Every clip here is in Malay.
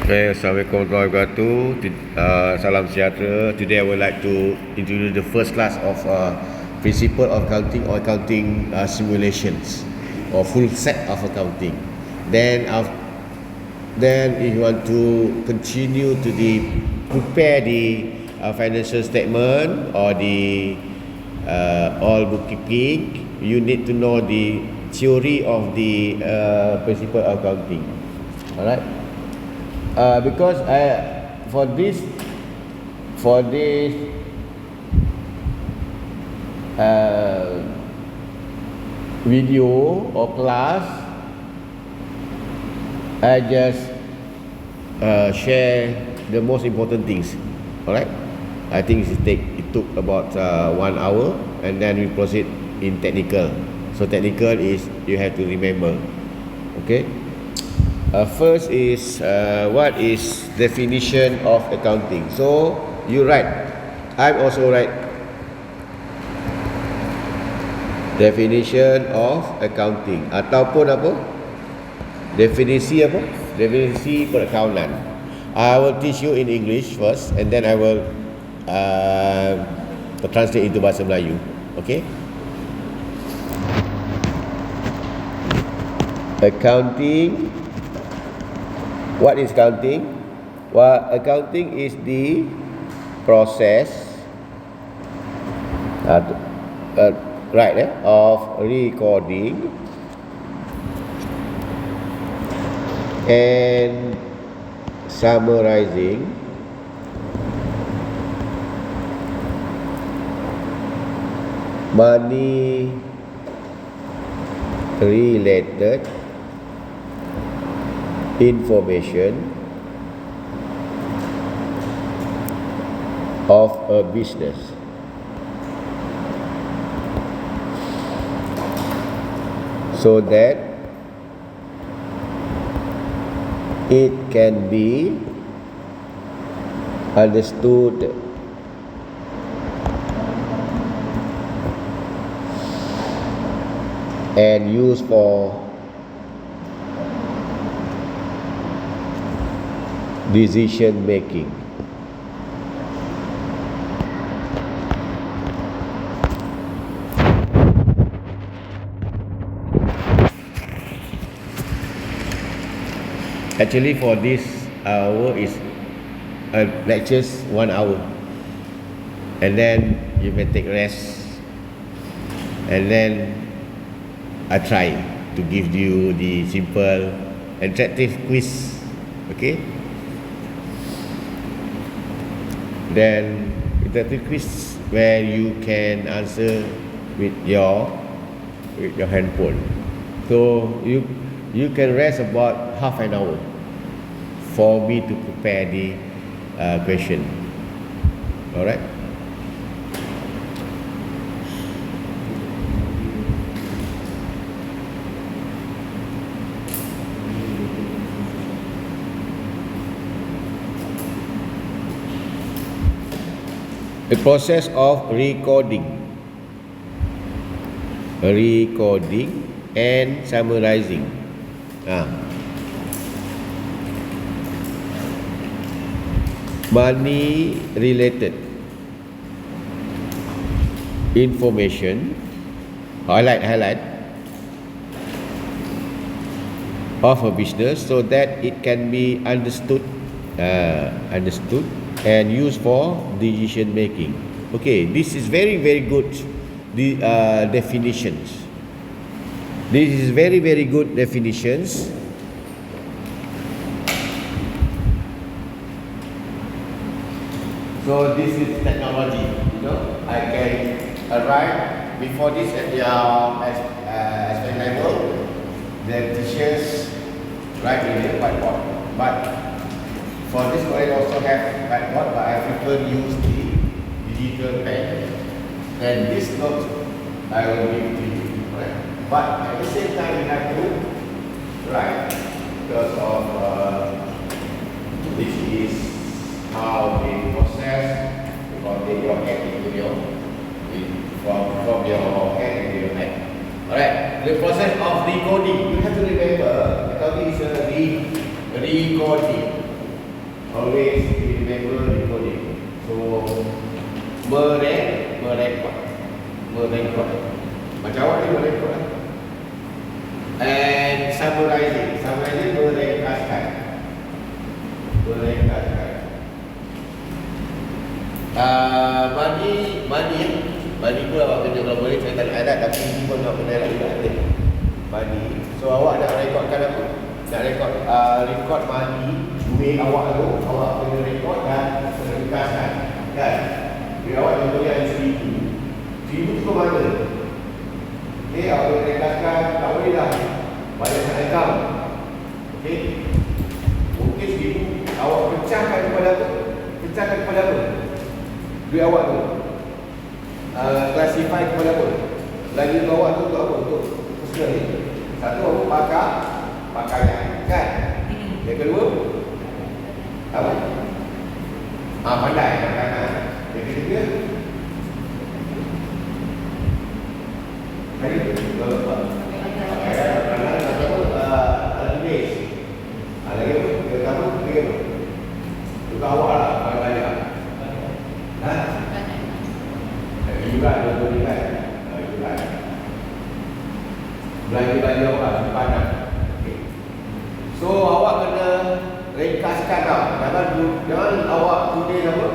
Okay, Assalamualaikum warahmatullahi wabarakatuh. Salam sejahtera. Today I would like to introduce the first class of principle of accounting or accounting simulations or full set of accounting. Then if you want to continue to prepare the financial statement or the all bookkeeping, you need to know the theory of the principle of accounting. Alright. Because for this video or class, I just share the most important things. Alright, I think it took about 1 hour, and then we proceed in technical. So technical is you have to remember. Okay. First is what is definition of accounting. So you write, I also write definition of accounting ataupun apa? Definisi apa? Definisi perakaunan. I will teach you in English first, and then I will translate into bahasa Melayu. Okay? Accounting. What is accounting? Well, accounting is the process of recording and summarizing money related information of a business so that it can be understood and used for decision making. Actually, for this hour is lectures 1 hour, and then you may take rest, and then I try to give you the simple interactive quiz. Okay. Then interactive quiz where you can answer with your handphone. So you can rest about half an hour for me to prepare the question. Alright. The process of recording and summarizing. Money related information, highlight of a business so that it can be understood and used for decision making. Okay, this is very good. The definitions. This is very good definitions. So this is technology. You know, I can arrive before this at your aspect level. The teachers write in the whiteboard, but for this college also have whiteboard, but I prefer use the digital pen. And this note I will give to you. Right? But at the same time, we have to write because of this is how the process from your head into your from your head into your head. Alright, the process of recording. You have to remember, accounting is a recording. Always remember recording. So merekod. Macam awak ni merekod lah. And summarizing merekaskan. Mandi pun awak kena, kalau boleh saya tak nak adat, tapi ini pun nak kena adat juga. Mandi. So awak nak rekodkan apa? Nak rekod mandi, duit awak tu, awak kena rekod dan ringkaskan. Kan? Duit awak contohnya ada RM1,000. RM1,000 tu ke mana? Okay, awak kena ringkaskan, tak boleh dah banyak sangat account. Okay? Mungkin RM1,000 awak pecahkan kepada apa? Duit awak tu classify kepada apa? Lagi untuk awak tu untuk apa? Untuk personal ni. Satu, awak pakaian, kan? Yang kedua apa? Pandai makanan. Yang ketiga pakaian, makanan atau tulis. Lagi apa? Ketiga apa? Untuk awak lah, banyak. Juga contohnya kan, belanja awak simpanan. Okay. So awak kena ringkaskan tau. Jangan awak tulis apa?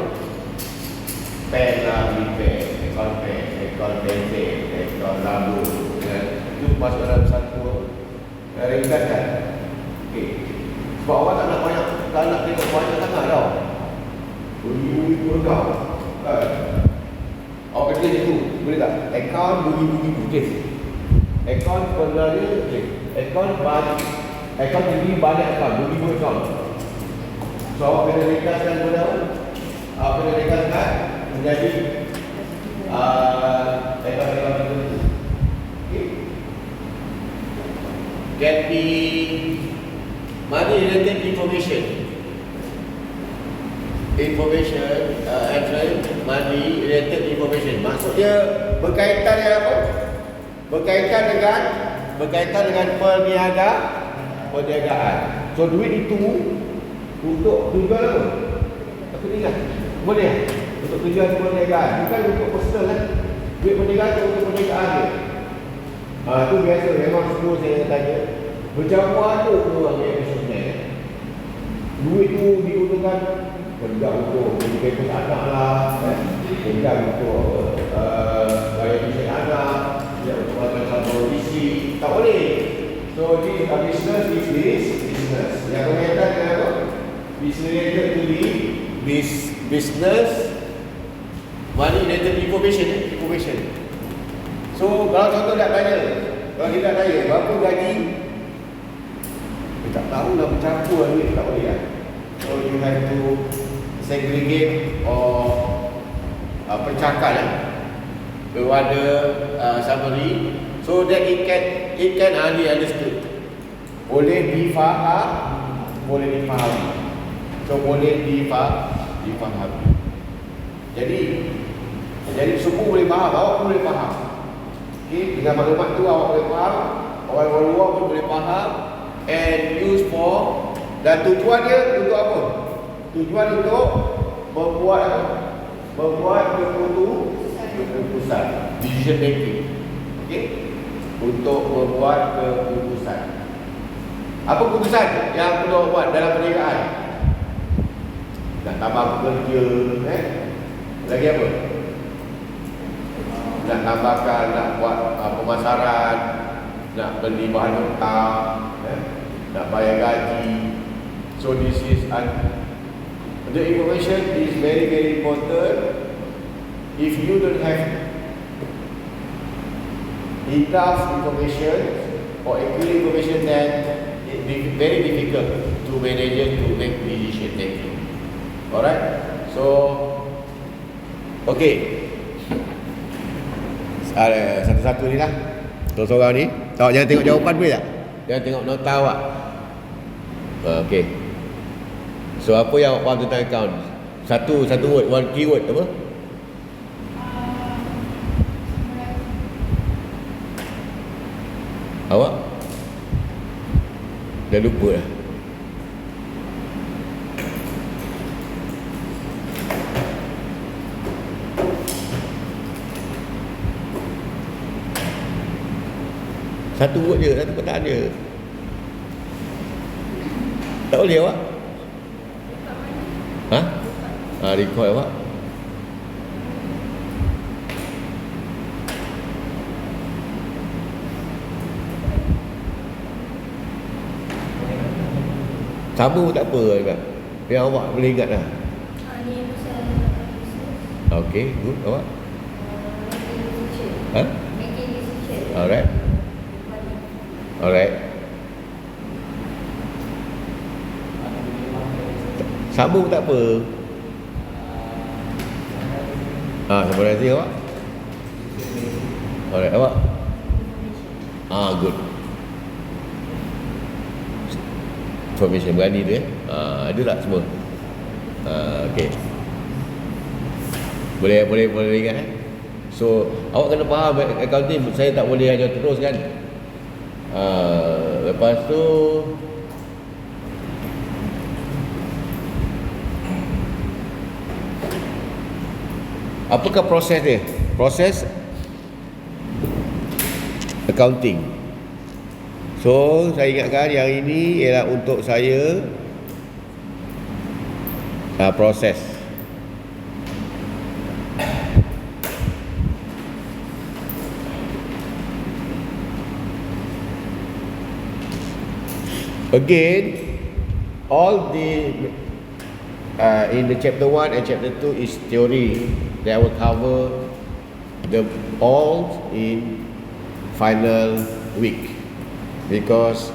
Pen lah, beli pen, ekor pensel, ekor lampu. Itu masuk dalam satu ringkaskan. Okay. Sebab awak tak nak tengok banyak sangat tau. Beri-beri tau. Awak kerja itu, boleh tak? Akaun bunyi-bunyi putih. Akaun sebenarnya, akaun jadi banyak akaun, bunyi-bunyi akaun. So awak kena ringkaskan kepada apa? Awak kena ringkaskan menjadi akaun itu. Okay. Get the money related information, money related information. Maksudnya berkaitan dengan apa? Berkaitan dengan perniagaan. So duit itu untuk tujuan apa? Aku ingat. Boleh? Untuk tujuan perniagaan, bukan untuk personal kan? Duit perniagaan itu untuk perniagaan dia. Itu biasa memang semua saya tanya. Macam mana tu orang yang bisnes? Duit tu digunakan kerja untuk beli kepus anak lah, kerja untuk bayar bisnes anak, untuk macam produksi, tak boleh. So this business is business. Yang berkaitan dengan apa? Business related to the business, money related information. So kalau contoh nak tanya, kalau kita tanya berapa gaji, kita tak tahu dah bercampur duit, tak boleh lah. So you have to segregate or pecahkan kepada summary so that it can be understood. Boleh difahami. So boleh difahami. Jadi semua boleh faham, awak boleh faham. Okay, dengan maklumat tu awak boleh faham, orang luar pun boleh faham, and use for. Dan tujuan dia untuk apa? Tujuan untuk membuat keputusan, decision making. Okey? Untuk membuat keputusan. Apa keputusan yang perlu buat dalam perniagaan? Nak tambah pekerja, lagi apa? Nak tambahkan, nak buat pemasaran, nak beli bahan mentah, nak bayar gaji. So this is the information is very, very important. If you don't have enough information or accurate information, then it be very difficult to manage to make decision making. Alright? So, okay. Satu-satu ni lah. Sorang-sorang ni. Awak jangan tengok jawapan boleh tak? Jangan tengok nota awak. Okay. So apa yang awak faham tentang account? Satu word, one keyword apa? Awak? Dah lupa dah. Satu word je, satu perkataan je. Tak boleh awak? Ha? Record awak. Sama pun tak apa juga. Yang awak boleh ingat lah. Okay, good. Awak? Ha? Alright. Alright. Sama pun tak apa. Sama nanti awak? Alright, awak? Good. Information berani tu ada tak semua? Okay. Boleh ingat So awak kena faham accounting. Saya tak boleh hanya terus kan. Lepas tu apakah proses dia? Proses accounting. So saya ingatkan yang ini ialah untuk saya proses. Again, all the in the chapter 1 and chapter 2 is theory that will cover the all in final week, because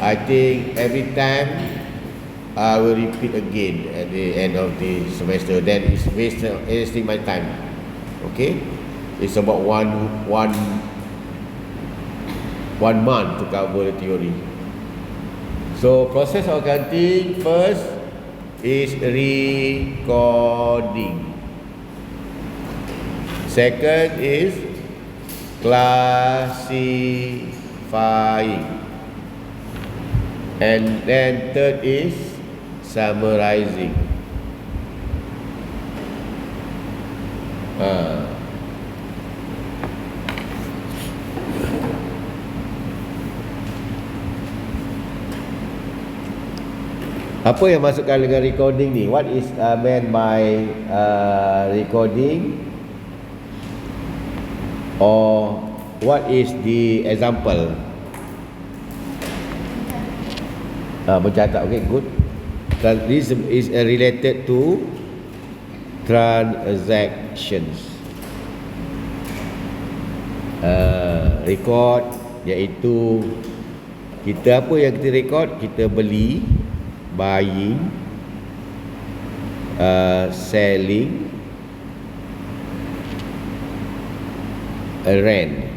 I think every time I will repeat again at the end of the semester. Then it's wasting my time. Okay, it's about one month to cover the theory. So process of accounting first is recording. Second is classifying. And then third is summarizing. Apa yang masukkan dengan recording ni? What is meant by recording? Or what is the example? Mencatat, okay, good. This is related to transactions. Record iaitu kita apa yang kita record? Kita beli, buying, selling, rent.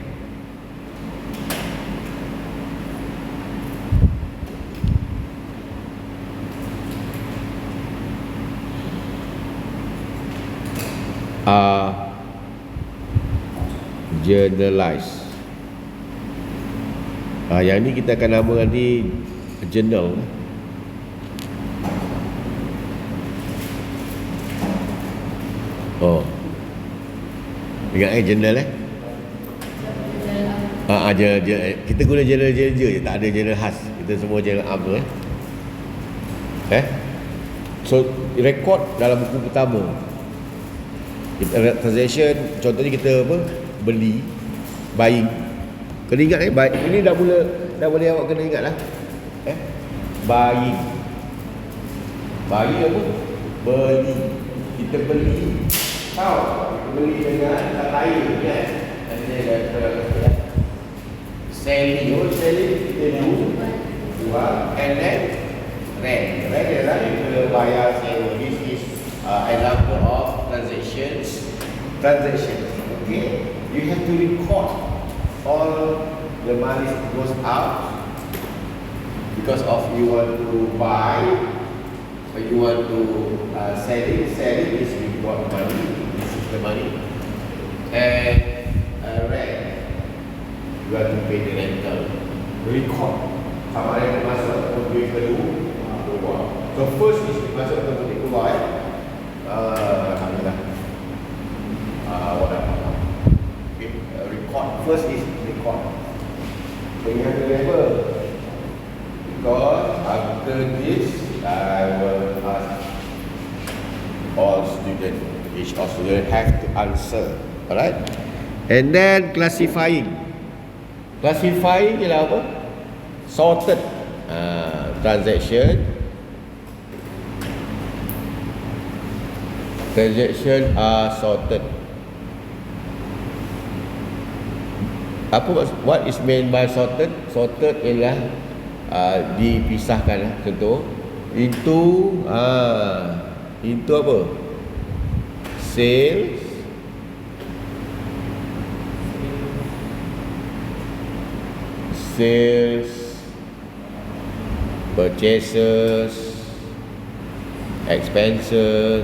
Journalize. Yang ni kita akan namakan di journal. Ingat journal kita guna journal je, tak ada journal khas. Kita semua journal up tu So record dalam buku pertama. Kita transaction, contohnya kita beli, buying. Kena ingat ini dah boleh awak kena ingat lah. Buying apa? Beli. Kita beli. Beli dengan tak lain kan. Selling kita jual, and then rent adalah kita bayar sewa. This is example of transactions. Okay, you have to record all the money goes out because of you want to buy or you want to selling is you got money. The money and rent, you have to pay the rental. Record sama ada masuk atau duit keluar. So first is masuk atau duit keluar. Alhamdulillah. Record. First is record. Dengan level. Because after this, I will ask all students, each of students have to answer. Alright? And then classifying. Classifying ialah apa? Sorted. Transaction are sorted. What is meant by sorted? Sorted ialah dipisahkan. Contoh into apa? Sales, purchases, expenses,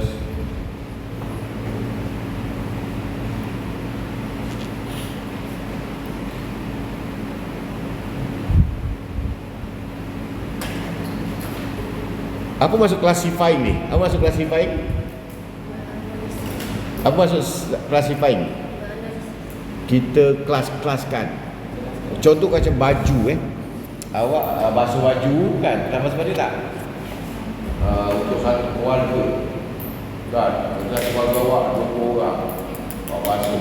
apa maksud classifying ni? Apa maksud classifying? Apa maksud classifying? Kita kelas-kelaskan. Contoh macam baju awak basuh baju kan, dah basuh baju tak? Untuk satu keluarga kan, untuk satu keluarga awak 20 orang awak basuh.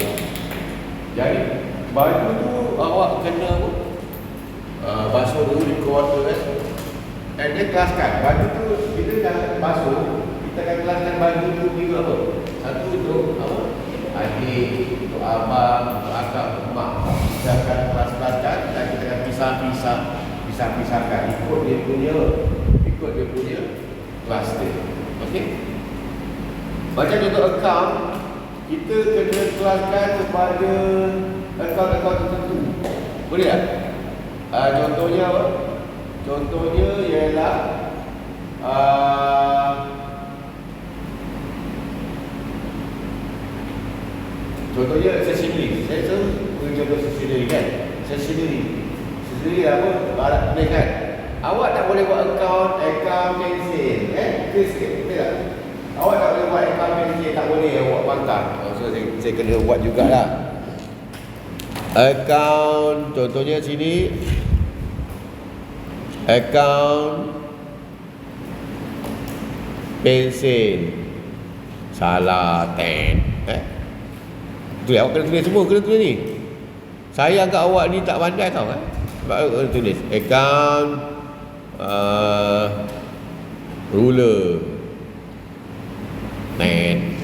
Jadi baju tu awak kena basuh dulu di keluarga kan. Dan dia kelaskan baju tu, bila dah basuh kita akan kelaskan baju tu juga apa? Satu untuk apa? Adik, untuk abang, untuk akak, untuk mak. Kita akan kelas-kelaskan dan kita akan pisah-pisahkan ikut dia punya kelas dia. Okey? Macam contoh account, kita kena kelaskan kepada account-account tertentu. Boleh tak? Contohnya apa? Contohnya ialah contohnya stationery. Saya selalu contoh stationery kan. Stationery apa? Barang ni kan. Awak tak boleh buat account pensel. Clear sikit, betul tak? Awak tak boleh buat account pensel, tak boleh awak bangkang. So saya kena buat jugalah. Account, contohnya sini account pensel. Salah 10. Tu awak kena tulis semua, kena tulis ni. Saya anggap awak ni tak pandai tau sebab awak kena tulis account ruler 10.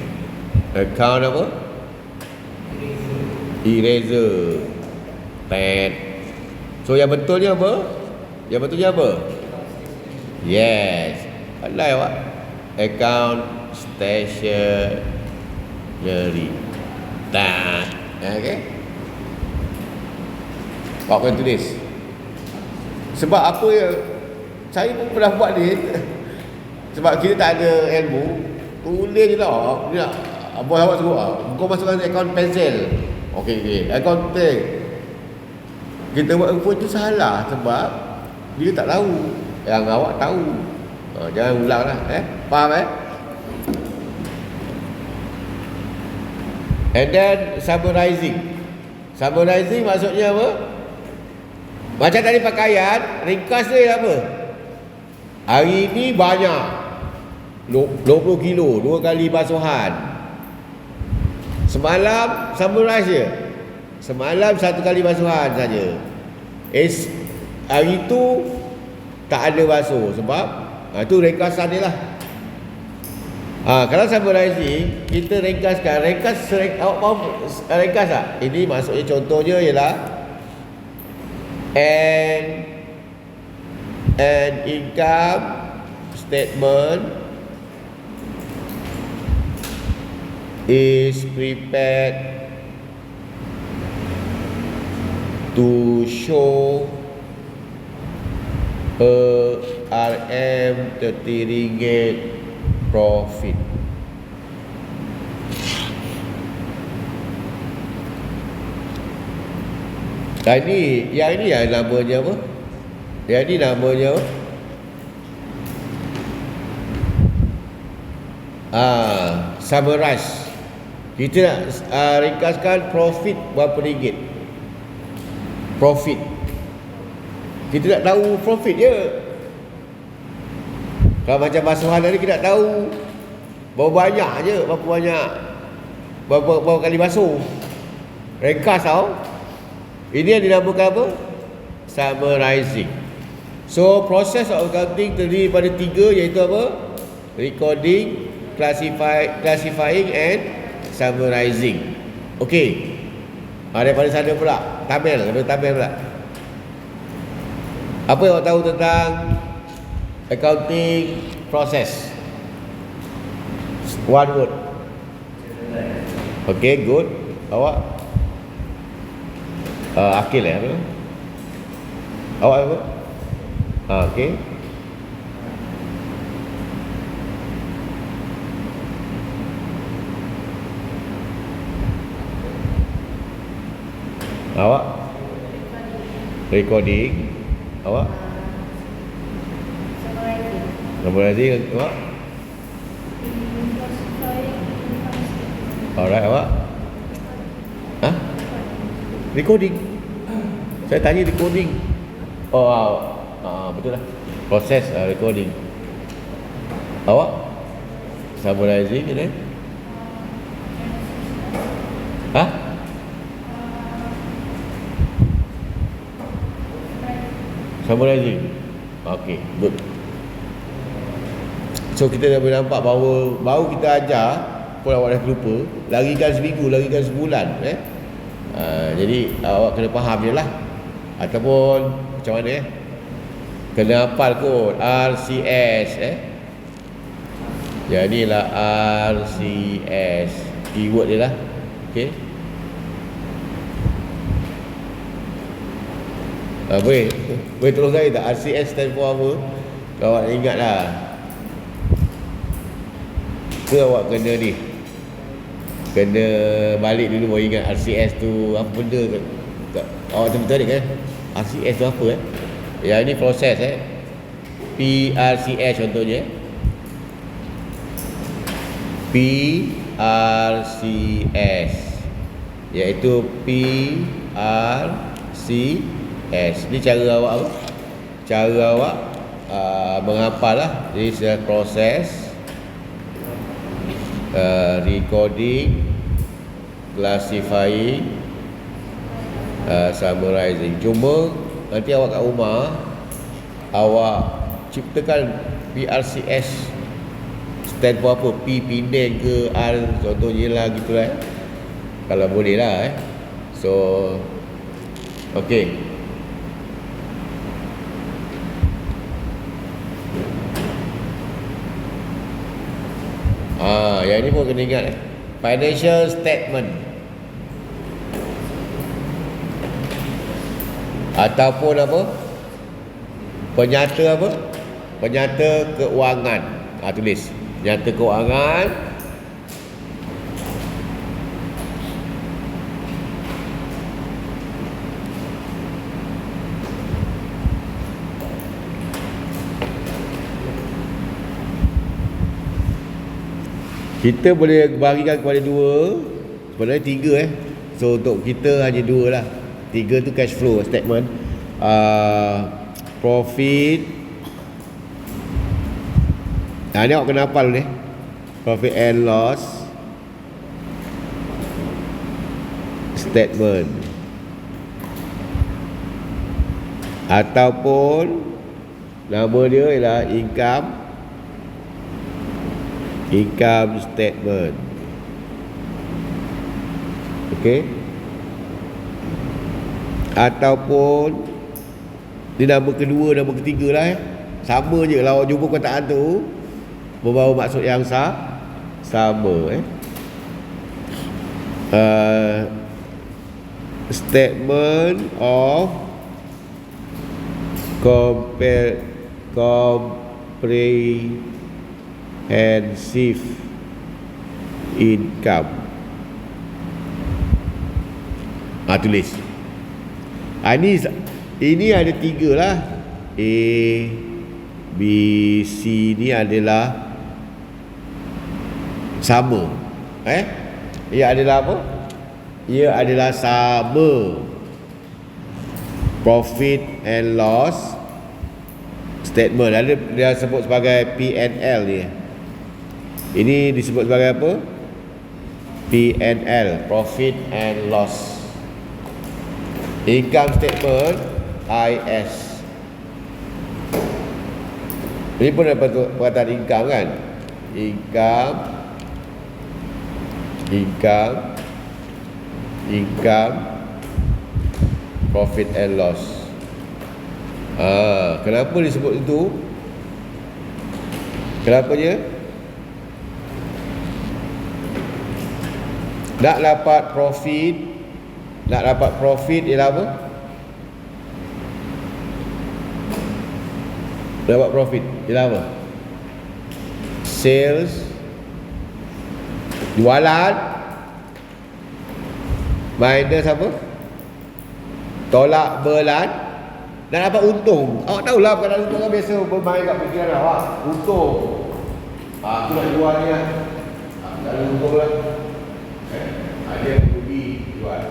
Account apa? Eraser 10. So yang betulnya apa? Yes, pandai awak. Account stationery. Okay. Awak kena tulis. Sebab apa ya? Saya pun pernah buat ni. Sebab kita tak ada ilmu. Tulis je lah. Bos awak suruh kau masukkan account pensel. Okey. Account pen. Kita buat info tu salah sebab dia tak tahu. Yang awak tahu. Jangan ulang lah. Faham And then summarizing. Summarizing maksudnya apa? Macam tadi pakaian, ringkas dia apa? Hari ni banyak 20 kilo, 2 kali basuhan. Semalam summarize je. Semalam 1 kali basuhan saja. Hari tu tak ada basuh sebab tu ringkasan dia lah. Kalau summarizing, kita ringkaskan. Awak faham ringkas tak? Ini maksudnya contohnya ialah an income statement is prepared to show RM30 profit. Yang ini yang namanya apa? Yang ini namanya summarize. Kita nak ringkaskan profit berapa ringgit. Profit. Kita nak tahu profit je. Kalau macam basuhan tadi kita nak tahu berapa banyak je, berapa kali basuh. Ringkas tau. Ini yang dinamakan apa? Summarizing. So proses of accounting terdiri pada 3, iaitu apa? Recording, classifying and summarizing. Okey. Daripada sana pula, tabel pula. Apa yang awak tahu tentang accounting process? One word. Okay, good. Awak? Akil apa? Awak apa? Okay. Awak? Recording. Awak? Summarizing. Awak? Alright, awak? Recording. Saya tanya recording. Betul lah. Proses recording. Awak? Summarizing ni? Summarizing. Okay, good. So kita dah boleh nampak bahawa baru kita ajar pun awak dah lupa, larikan seminggu, larikan sebulan. Jadi awak kena faham je lah. Ataupun macam mana kena hafal kot RCS. Jadilah RCS, keyword dia lah. Okay. Boleh tolong saya tak? RCS stand for apa? Kalau awak ingat lah. Ke awak kena ni, kena balik dulu baru ingat RCS tu apa benda ke? Awak betul-betul kan? RCS tu apa Yang ni proses PRCS contohnya. PRCS iaitu PRCS. Ni cara awak apa? Cara awak menghafal lah. Jadi saya proses, recording, classifying, summarizing. Cuma nanti awak kat rumah awak ciptakan PRCS stand for apa? P Penang ke, R contohnya lah gitu lah. Kalau boleh lah So okay. Yang ni pun kena ingat financial statement ataupun apa? Penyata apa? Penyata keuangan. Tulis penyata keuangan. Kita boleh bagikan kepada 2, sebenarnya 3 So untuk kita hanya 2 lah. 3 tu cash flow statement, profit. Ni awak kena hafal ni, profit and loss statement, ataupun nama dia ialah income statement. Okey. Ataupun di nama kedua, nama ketiga lah sama je. Kalau awak jumpa kataan tu membawa maksud yang sama statement of comprehensive income. Tulis. Ini ada 3 lah. A, B, C ni adalah sama. Ia adalah apa? Ia adalah sama. profit and loss statement. Ada dia sebut sebagai P&L ni. Ini disebut sebagai apa? P&L, profit and loss. Income statement, IS. Ini pun ada perkataan income kan? Income, profit and loss. Kenapa disebut itu? Kenapanya? Nak dapat profit ialah apa? Dapat profit ialah apa? Sales, jualan, minus apa? Tolak belan, dan dapat untung. Awak tahulah perkataan untung kan biasa bermain kat fikiran awak. Untung. Aku nak jual ni lah. Aku tak ada untung lah. Dia rugi jual.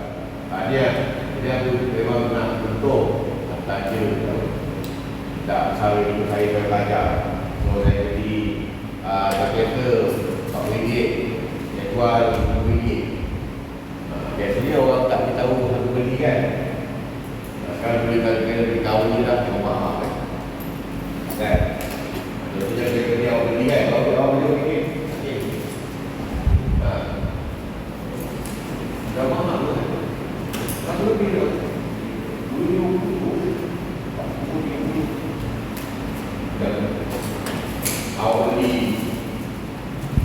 Dia memang nak untung. Tak je. Tak saya belajar. So saya jadi kata RM4, dia jual RM5. Biasanya orang tak beritahu satu beli kan. Sekarang boleh kena dikawal je lah, tengok mahal kan. Kan? Contohnya dia orang beli kan, orang beli RM5. Dah mahal tu kan. Berapa lebih tu? Awak beli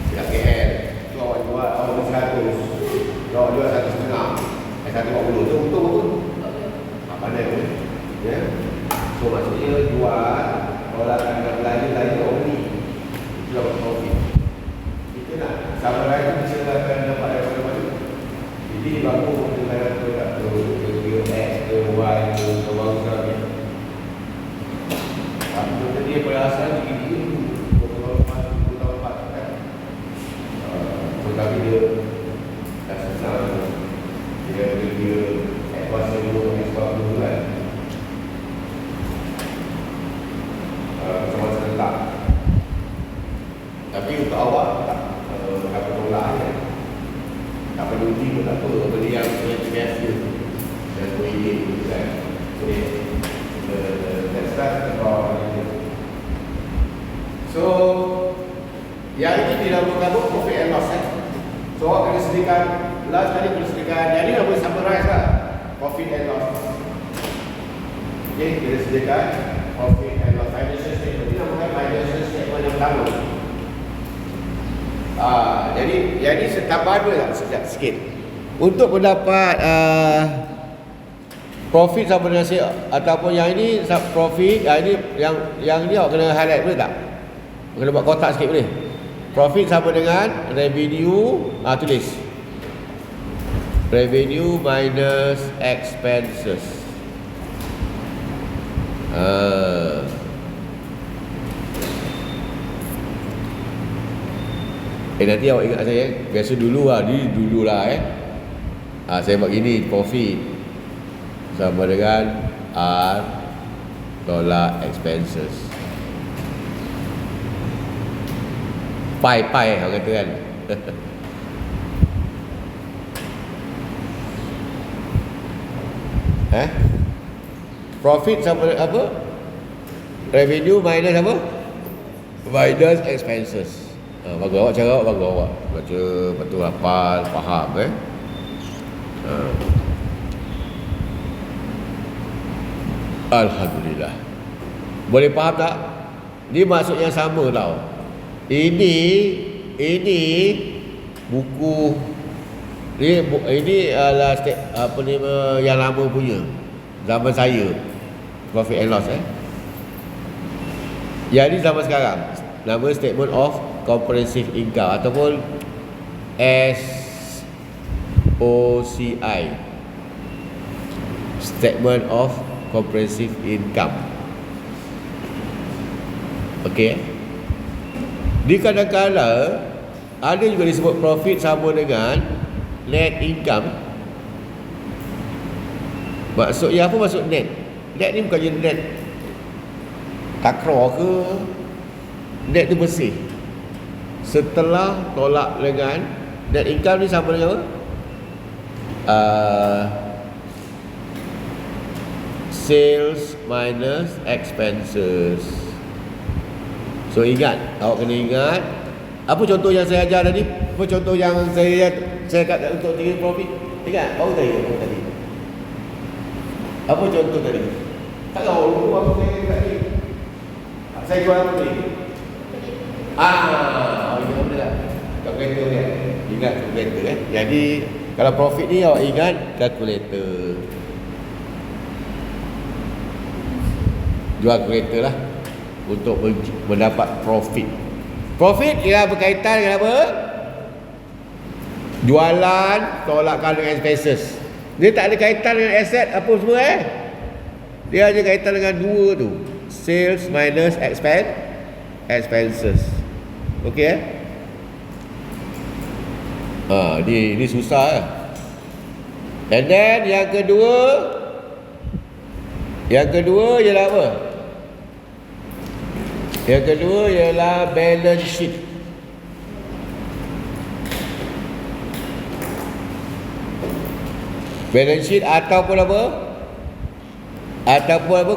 dekat KL, tu awak jual, awak beli 100, awak jual 1,5, 150, tu untung apa? Pandai pun. Ya. So maksudnya jual, kalau nak belanja awak beli, itu dapat profit. Kita nak sama lain tu kita akan dapat daripada mana. Jadi bagus untuk saya produk tu, X ke Y ke bawah sekali. Tapi dia berasal begini tapi dia dah susah. Dia kuasa dulu kan. Macam serentak. Tapi untuk awak tak tolak je. Tak perlu uji pun tak apa. Benda yang biasa dan boleh kan. Let's start about so yang ini dinamakan profit and loss So awak kena sediakan last tadi kena sediakan. Jadi nak boleh summarize lah profit and loss. Okay, kena sediakan profit and loss financial statement. Ini namakan financial statement yang pertama. Jadi tambah dua lah sekejap sikit. Untuk mendapat profit sama dengan ataupun yang ini profit, yang ini awak kena highlight boleh tak? Kena buat kotak sikit boleh? Profit sama dengan revenue, tulis revenue minus expenses. Nanti awak ingat saya, biasa dulu lah saya buat gini, profit sama dengan R tolak expenses. Pai orang kata kan. Profit sama apa? Revenue minus apa? Minus expenses. Bagus awak, cara awak bagus awak. Baca betul, hafal, faham Alhamdulillah. Boleh faham tak? Ini maksud yang sama tau. Ini buku ini adalah apa ni yang lama punya. Zaman saya profit and loss Yang ini zaman sekarang. Nama statement of comprehensive income ataupun SOCI. Statement of comprehensive income. Okey. Di kadang-kadang ada juga disebut profit sama dengan net income. Maksudnya apa maksud net? Net ni bukannya net takraw ke, net tu bersih. Setelah tolak dengan net income ni sama dengan apa? Sales minus expenses. So ingat, awak kena ingat apa contoh yang saya ajar tadi? Apa contoh yang saya kata untuk tinggi profit? Ingat, baru tadi. Apa contoh tadi? Tak tahu lupa apa saya kata tadi. Saya jual apa tadi? Ingat apa tak? Kalkulator ni. Ingat kalkulator kan? Jadi kalau profit ni awak ingat kalkulator. Jual kalkulator lah untuk mendapat profit. Profit ialah berkaitan dengan apa? Jualan tolakkan dengan expenses. Dia tak ada kaitan dengan aset apa semua Dia hanya kaitan dengan dua tu. Sales minus expenses. Okey Ini susah And then yang kedua ialah apa? Yang kedua ialah balance sheet. Balance sheet ataupun apa?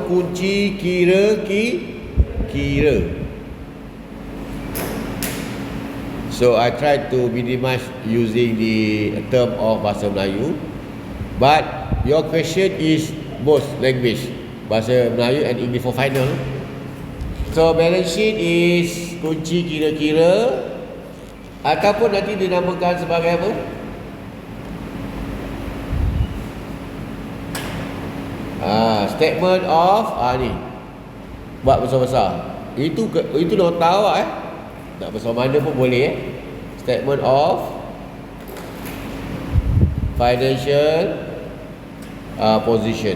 Kunci kira. So I try to minimize using the term of bahasa Melayu, but your question is both language, bahasa Melayu and English for final. So balance sheet is kunci kira-kira ataupun nanti dinamakan sebagai apa? Statement of ni buat besar-besar. Itu nota awak nak besar mana pun boleh Statement of financial position.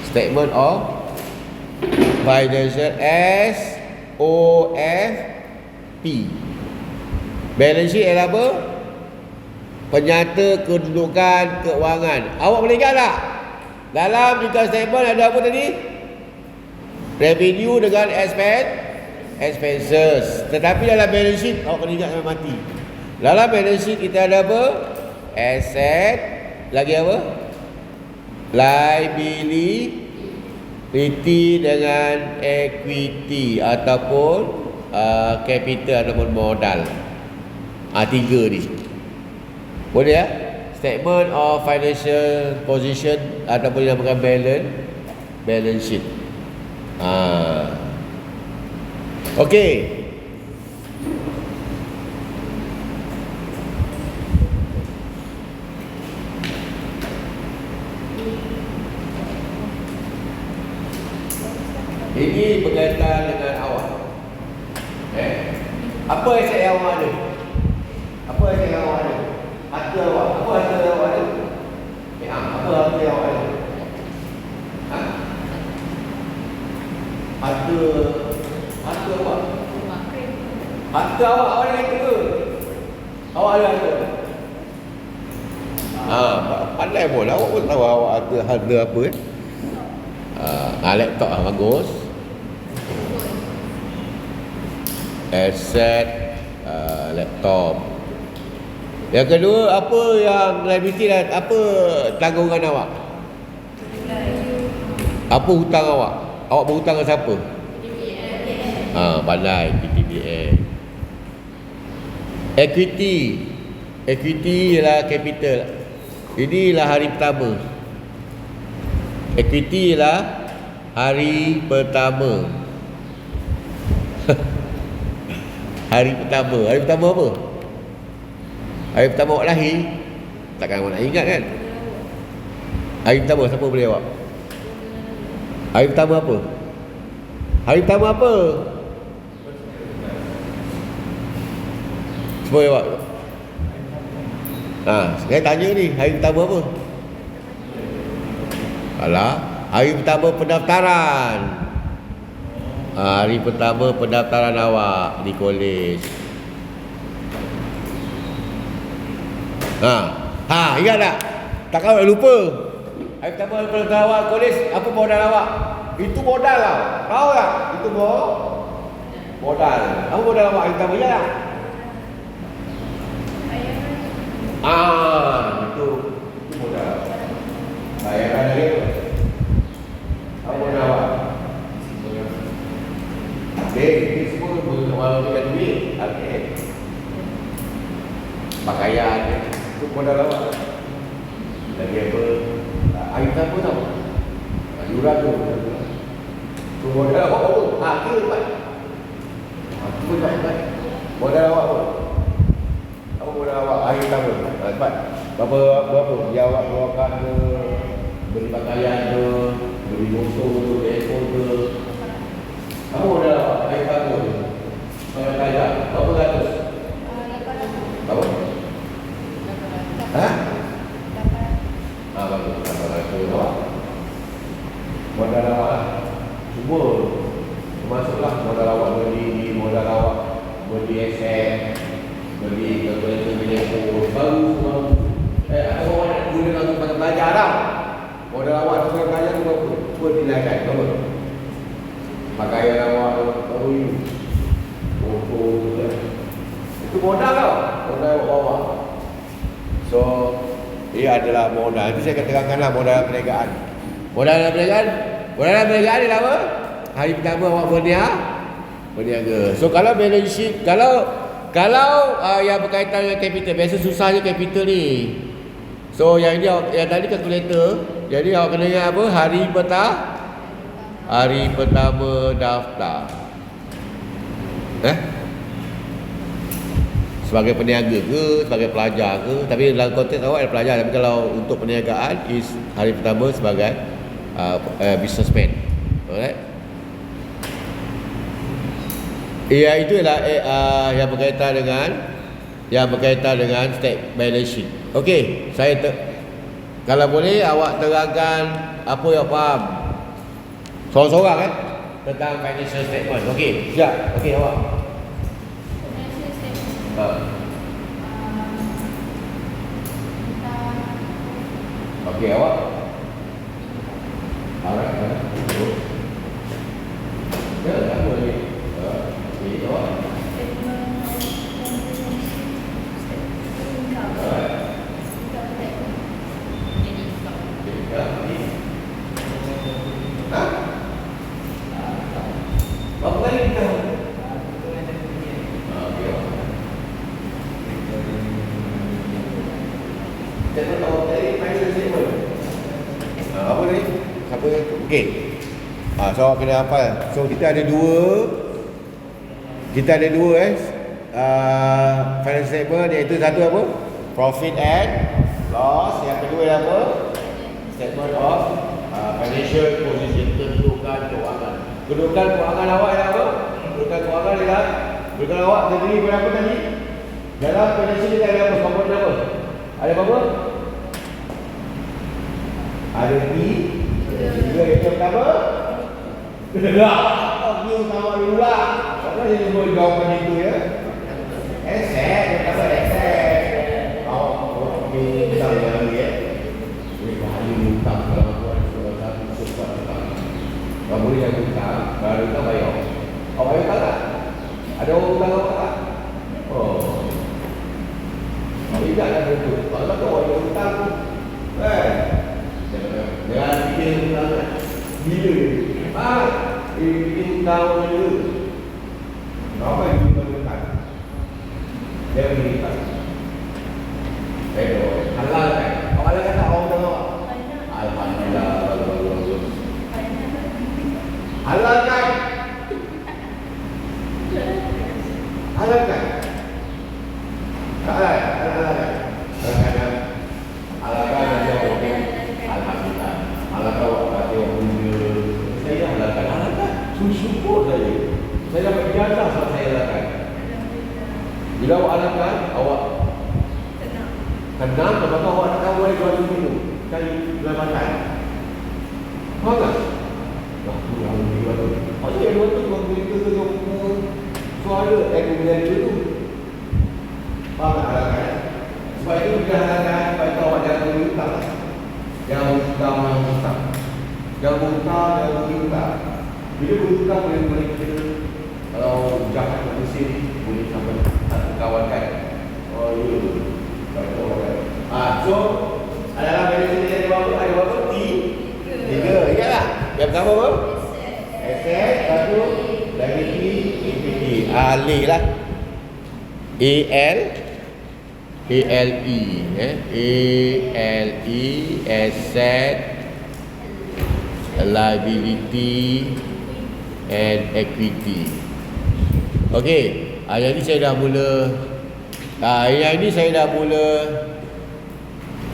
Statement of financial SOFP. Balance sheet adalah apa? Penyata kedudukan keuangan. Awak boleh ingat tak? Dalam income statement ada apa tadi? Revenue dengan expenses. Tetapi dalam balance sheet awak kena ingat sampai mati. Dalam balance sheet kita ada apa? Asset. Lagi apa? Liability dengan equity ataupun capital ataupun modal. Tiga ni. Boleh Statement of financial position ataupun dinamakan balance sheet. Okey. Ini berkaitan dengan awak. Apa aset yang awak ada? Harta awak. Apa harta awak ada? Apa harta yang awak ada? Harta awak. Harta awak ada harta ke? Awak ada harta? Pandai pun. Awak pun tahu awak ada harta apa laptop bagus. Aset laptop. Yang kedua, apa yang liability dan apa tanggungan awak? Apa hutang awak? Awak berhutang dengan siapa? Pandai, PTBN. Equity ialah capital. Inilah hari pertama. Equity ialah hari pertama. Hari pertama apa? Hari pertama awak lahir. Takkan awak nak ingat kan? Hari pertama siapa boleh awak? Hari pertama apa? Semua awak. Saya tanya ni, hari pertama apa? Hari pertama pendaftaran. Hari pertama pendaftaran awak di kolej. Ingat tak? Takkan awak lupa. Hari pertama awak kolej, apa modal awak? Itu modal lah. Tahu tak? Itu modal. Apa modal awak hari pertama? Ya tak? Itu modal. Bayaran lagi apa? Apa modal awak? Ini semua walau kita duit. Okay. Pakaian itu modal awak. Lagi apa? Hari pertama tau? Yuran tu. Tu modal awak apa? Kira lepas. Tu pun tak lepas. Modal awak apa? Apa modal awak hari pertama? Lepas. Berapa? Dia awak keluarkan ke, beli pakaian ke, beli motor ke, telefon ke. Apa modal awak hari pertama? Kalau kaya, berapa ratus? Apa? Hah? Bagus. Awak. Modal awak semua termasuklah modal awak beli modal awak beli SM, beli telefon baru. Atau awak nak gunakan untuk pakai belajar lah. Modal awak untuk belajar tu berapa dinaikan? Berapa? Pakaian awak baru foto itu modal tau. Modal awak bawa. So ia adalah modal. Itu saya katakanlah modal perniagaan. Modal perniagaan adalah apa? Hari pertama awak berniaga. So kalau balance sheet, kalau yang berkaitan dengan capital, biasa susahnya capital ni. So yang tadi kalkulator, jadi awak kena ingat apa? Hari pertama daftar. Sebagai peniaga ke, sebagai pelajar ke, tapi dalam konteks awak adalah pelajar. Tapi kalau untuk perniagaan is hari pertama sebagai businessman. Alright. Ya, itu ialah yang berkaitan dengan state balance sheet. Okey, kalau boleh awak terangkan apa yang faham seorang-seorang tentang financial statement. Okey, siap. Okey awak. Okey awak. Alright. Ya, tak boleh. Okey awak. Berapa kali kita? Kita tahu dari financial statement. Apa tadi? Siapa? Okey. So awak kena hafal. So kita ada dua financial statement, iaitu satu apa? Profit and loss. Yang kedua adalah apa? Statement of financial position, kedudukan kewangan. Kedudukan kewangan awak adalah apa? Kedudukan kewangan adalah kedudukan awak terdiri berapa tadi? Dalam financial kita ada apa? Komponen apa? Ada berapa? Ada tiga. Yang pertama dia utama dulu lah. Apa dia sebut jawapan itu ya? Aset. Yang pertama aset. Okey, kita yang ni ya. Ini bahaya hutang kalau buat satu sebab hutang. Kalau boleh yang hutang, baru kita bayar. Awak bayar hutang tak? Ada orang hutang awak tak? Tidak ada betul. Kalau tak awak yang hutang, jangan fikir hutang kan? Bila? Fikir hutang dulu. Apa yang kita hutang? Jangan hutang. Halalkan. Awak halalkan tak orang hutang awak? Alhamdulillah. Halalkan. Halalkan. Tak halal. Halalkan dia okey. Alhamdulillah. Halalkan awak kata orang muda. Saya halalkan. Syukur saja. Saya dapat ijazah sebab saya halalkan. Bila awak halalkan, awak tenang, lepas awak nak tahu boleh jual dulu. Cari pendapatan. Faham tak? Alhamdulillah. Maksudnya dua tu buat berita ke suara kemudian dulu. Faham tak halalkan? Sebab itu kita halalkan, sebab itu awak jangan berhutang. Yang hutang, yang berhutang. Bila berhutang boleh kita, kalau jahat manusia boleh sampai satu kawan kan. Oh ya. So adalah benefit yang ada berapa? Tiga. Ingat tak? Yang pertama apa? Asset, satu liability, equity. Alih lah. ALE, asset, liability and equity. Okey, yang ni saya dah mula. Yang ni saya dah mula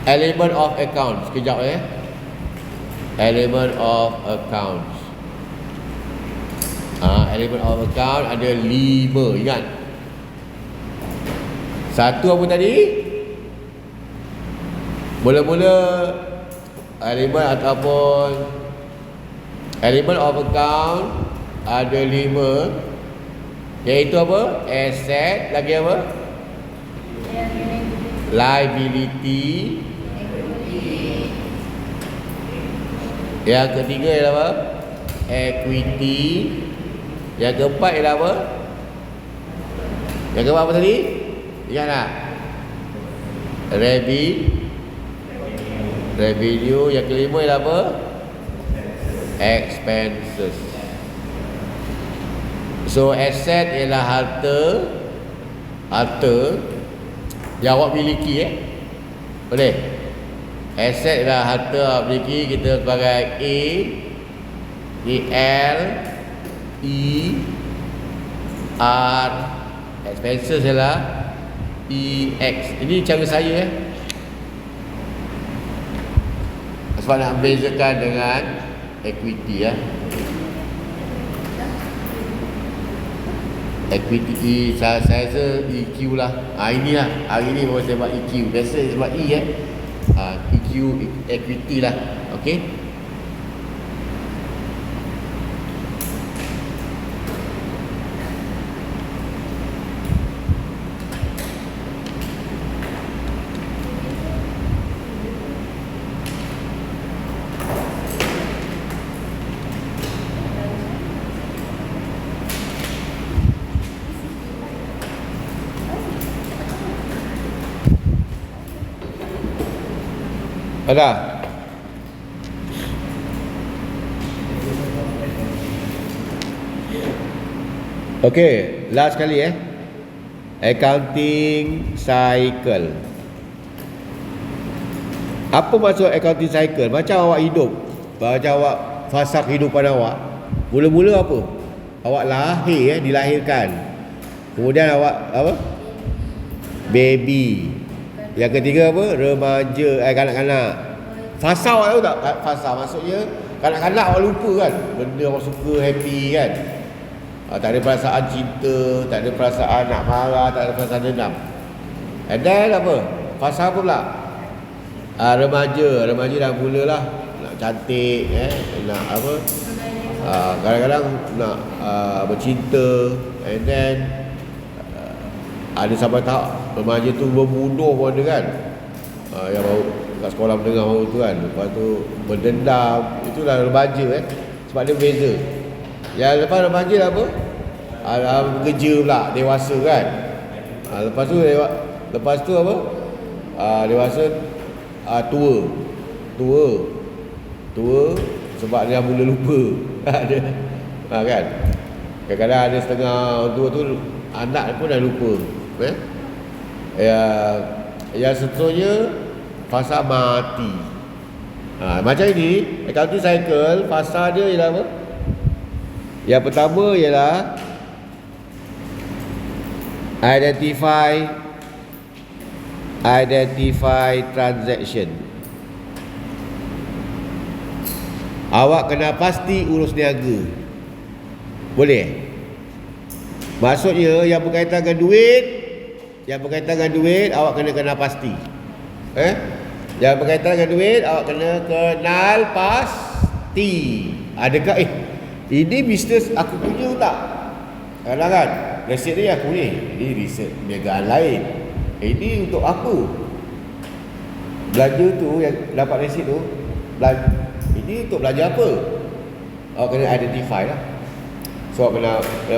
element of accounts. Sekejap element of accounts. Element of account ada 5, ingat. Satu apa tadi? Mula-mula elemen ataupun element of account ada 5, iaitu apa? Asset, lagi apa? Liability. Yang ketiga ialah apa? Equity. Yang keempat ialah apa? Yang keempat apa tadi? Ingat tak? Revenue. Yang kelima ialah apa? Expenses. So asset ialah harta yang awak miliki. Boleh? Asset ialah harta awak miliki. Kita sebagai A, L, E, R. Expenses ialah EX. Ini cara saya sebab nak membezakan dengan equity Equity saya rasa EQ lah. Inilah hari ni baru saya buat EQ. Biasa saya buat E EQ, equity lah. Okey. Ada? Okey, last kali accounting cycle. Apa maksud accounting cycle? Macam awak hidup, macam awak fasa kehidupan awak. Mula-mula apa? Awak lahir, dilahirkan. Kemudian awak apa? Baby. Yang ketiga apa? Remaja, kanak-kanak. Fasa awak tahu tak? Fasa maksudnya kanak-kanak awak lupa kan. Benda awak suka, happy kan. Tak ada perasaan cinta, tak ada perasaan nak marah, tak ada perasaan dendam. And then apa? Fasa apa pula? Remaja dah mulalah nak cantik, nak apa? Kadang-kadang nak bercinta. And then ada sampai tahap remaja tu membunuh pun ada kan. Yang baru kat sekolah mendengar baru tu kan. Lepas tu berdendam. Itulah remaja sebab dia beza. Yang lepas remaja lah apa? Bekerja pula, dewasa kan. Lepas tu apa? Dewasa, tua sebab dia mula lupa. Ada kan. Kadang-kadang ada setengah orang tua tu anak pun dah lupa. Yang seterusnya fasa mati. Macam ini accounting cycle, fasa dia ialah apa? Yang pertama ialah identify transaction. Awak kena pasti urus niaga. Boleh? Maksudnya yang berkaitan dengan duit, awak kena pasti. Yang berkaitan dengan duit, awak kena kenal pasti. Adakah ini bisnes aku punya tak? Kadang-kadang resit ni aku ni. Ini resit perniagaan lain. Ini untuk apa? Belanja tu yang dapat resit tu ini untuk belajar apa? Awak kena identify lah. So awak kena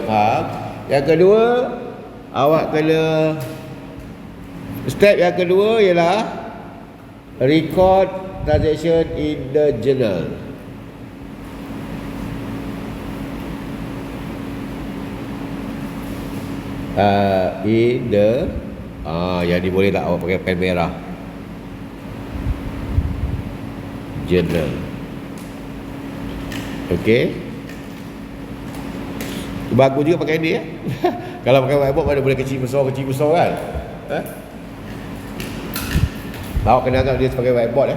faham. Yang kedua, awak kena step yang kedua ialah record transaction in the journal. In the yang ni boleh tak awak pakai pen merah? Journal. Okey. Bagus juga pakai ni ya. Kalau pakai whiteboard mana boleh kecil besar kan? Awak kena anggap dia sebagai whiteboard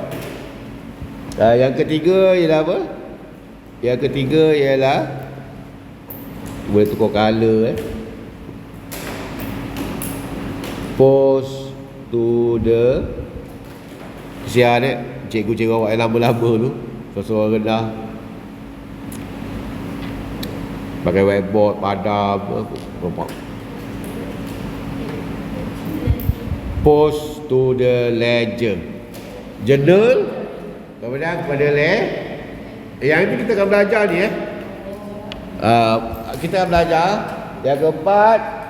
Yang ketiga ialah apa? Yang ketiga ialah boleh tukar colour Post to the kesian cikgu-cikgu awak yang lama-lama tu suara rendah pakai whiteboard padam post to the ledger journal kemudian kepada yang ini kita akan belajar ni kita akan belajar yang keempat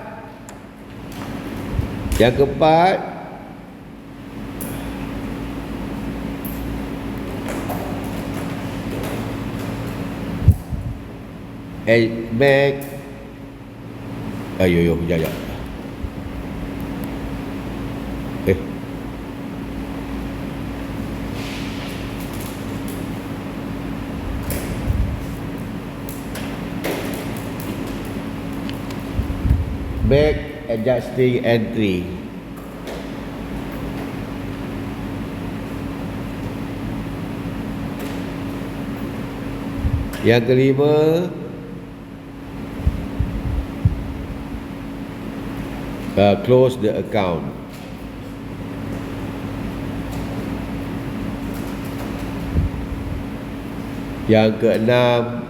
back sekejap back adjusting entry yang kelima close the account yang keenam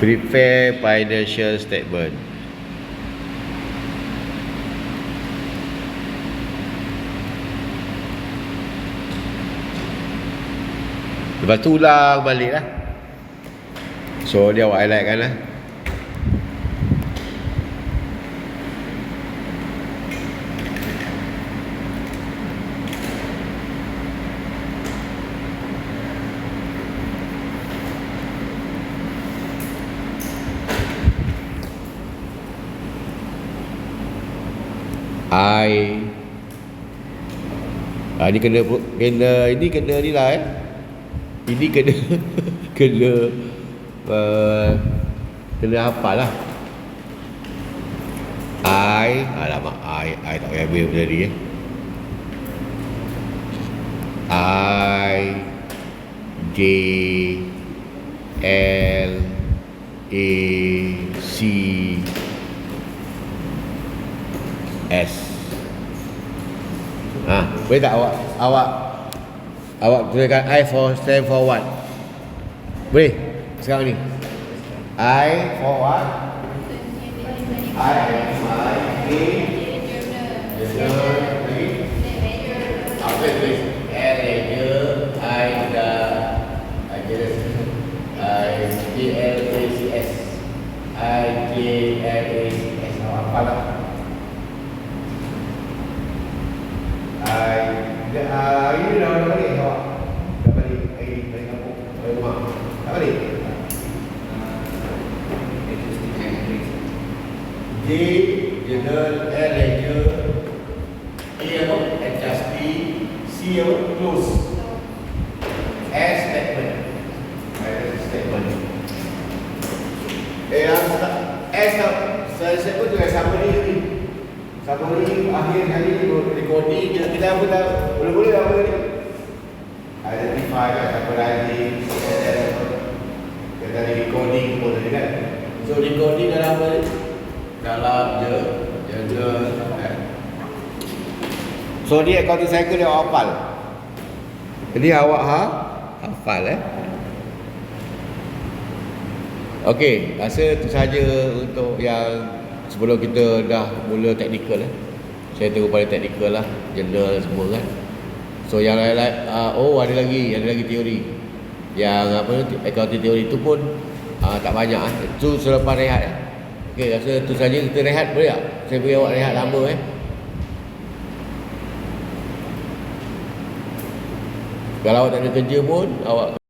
prepare financial statement. Lepas tu ulang balik lah. So dia awak highlight kan lah. Ini kena ni lah ini kena hafal lah. Alamak I tak payah ambil benda ni J L A C S. Boleh tak awak tuliskan I stand for what? Boleh? Sekarang ni I for what? I apa tulis? Ledger IJLACS apa lah? Ini dah balik awak. Dah balik kampung, balik rumah. Dah balik. J journal, L ledger, A apa? Adjusting, C apa? Close, S statement. Statement. S saya pun tulis summary ni. Summary akhir kali recording kita pun dah boleh apa ni? Identify, summarizing, kita ada recording pun tadi kan. So recording dalam apa ni? Dalam journal. So dia accounting cycle dia awak hafal. Jadi awak hafal Okey, rasa itu saja untuk yang sebelum kita dah mula teknikal Saya terus pada teknikal lah, general semua kan. So yang lain-lain ada lagi teori. Yang accounting teori tu pun tak banyak Itu selepas rehat Okey, rasa itu saja, kita rehat boleh tak? Saya beri awak rehat lama Kalau awak tak ada kerja pun awak